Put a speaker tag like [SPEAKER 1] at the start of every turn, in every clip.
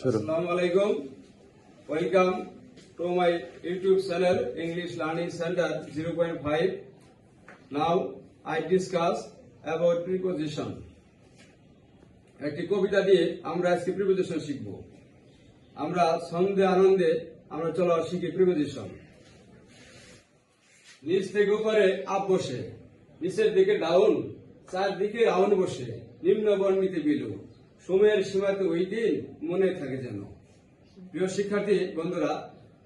[SPEAKER 1] Assalamualaikum. Welcome to my YouTube channel English Learning Center 0.5. Now I discuss about preposition. একটি কবিতা দিয়ে আমরা আজকে preposition শিখব। আমরা ছন্দে আনন্দে আমরা চলো শিখি প্রিপোজিশন। নিচ থেকে উপরে আপ বসে, নিচের দিকে ডাউন, চারদিকে রাউন্ড বসে, নিম্ন বর্ণিতে বিলু, সময়ের সীমাতে ওই দিন মনে থাকে যেন। প্রিয় শিক্ষার্থী বন্ধুরা,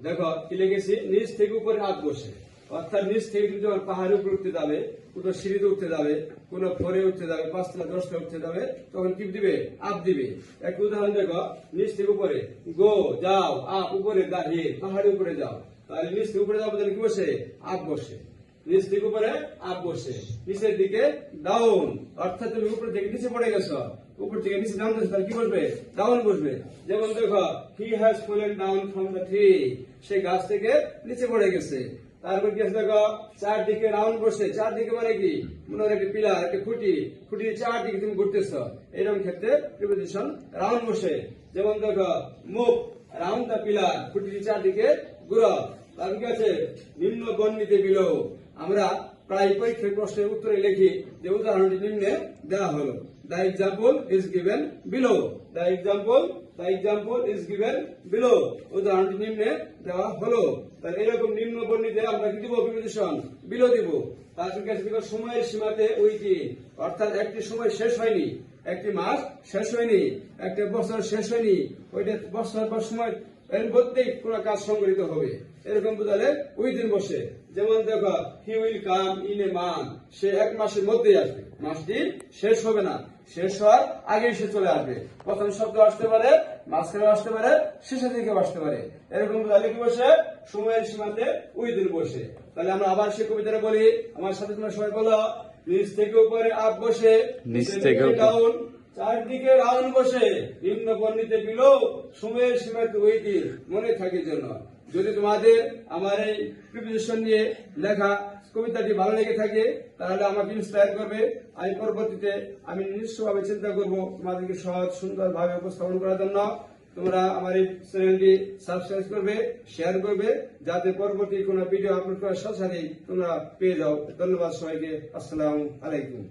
[SPEAKER 1] দেখো কি লিখেছি, নিচ থেকে উপরে আপ বসে, অর্থাৎ নিচ থেকে যদি পাহাড়ের উপরে উঠতে যাবে, কোনো সিঁড়িতে উঠতে যাবে, কোনো ফ্লোরে উঠতে যাবে, 5তলা 10তলা উঠতে যাবে, তখন কি দিবে? আপ দিবে। এক উদাহরণ দেখো, নিচ থেকে উপরে গো, যাও, আপ, উপরে দাঁড়িয়ে পাহাড়ের উপরে যাও, তাহলে নিচ থেকে উপরে যাও বলে কি বসে? আপ বসে। নিচ থেকে উপরে আপ বসে, নিচের দিকে ডাউন, অর্থাৎ তুমি উপর থেকে নিচে পড়ে গেছো, উপর থেকে নিচে ডাউন বসবে, তাহলে কি বসবে? ডাউন বসবে। যেমন দেখো, he has fallen down from the tree, সে গাছ থেকে নিচে পড়ে গেছে। তারপর কি আছে দেখো, চারদিকে রাউন্ড বসে, চারদিকে মানে কি? মনে হয় একটা পিলার, একটা খুঁটি চারদিকে তুমি ঘুরতেছ, এরকম ক্ষেত্রে প্রিপোজিশন রাউন্ড বসে। যেমন দেখো, মুভ রাউন্ড দ্য পিলার, খুঁটির চারদিকে ঘুরো। তারপর কি আছে? নিম্ন বর্ণিতে বিলো। আমরা প্রায় পরীক্ষার প্রশ্নের উত্তরে লিখি যে উদাহরণটি নিম্নে দেওয়া হলো। The example is given below. The example is given below. উদাহরণটি নিম্নে দেওয়া হলো। তাহলে এরকম নিম্ন বর্ণিতে আমরা কি দিব? প্রিপোজিশন বিলো দিব। তারপর কি আছে? সময়ের সীমাতে ওই দিন, অর্থাৎ একটি সময় শেষ হয়নি, একটি মাস শেষ হয়নি, একটা বছর শেষ হয়নি, ওইটা বছর বা সময় এর মধ্যেই কোন কাজ সংগঠিত হবে, এরকম বোঝালে ওই দিন বসে। যেমন দেখো, he will come in a month, সে এক মাসের মধ্যেই আসবে, মাসটি শেষ হবে না, শেষ হওয়ার আগেই সে চলে আসবে। প্রথম শব্দ আসতে পারে, মাঝখানে আসতে পারে, শেষের দিকে আসতে পারে, এরকম বোঝালে কি বসে? সময়ের সীমাতে ওই দিন বসে। তাহলে আমরা আবার সে কবিতাটা বলি, আমার সাথে তোমরা সবাই বলো, নিচ থেকে উপরে আপ বসে, নিচ থেকে ডাউন, চারদিকে রাউন্ড বসে, নিম্ন বর্ণিতে বিলো, সময়ের সীমাতে ওই দিন মনে থাকে যেন। যদি তোমাদের আমার এই প্রিপোজিশন নিয়ে লেখা কবিতাটি ভালো লেগে থাকে, তাহলে আমাকে ইন্সপায়ার করবে। আমি পরবর্তীতে আমি নিজস্বভাবে চিন্তা করব তোমাদেরকে সহজ সুন্দরভাবে উপস্থাপন করার জন্য। তোমরা আমার এই চ্যানেলটি সাবস্ক্রাইব করবে, শেয়ার করবে, যাতে পরবর্তী কোনো ভিডিও আপলোড করার সাথে সাথেই তোমরা পেয়ে যাও। ধন্যবাদ সবাইকে। আসসালামু আলাইকুম।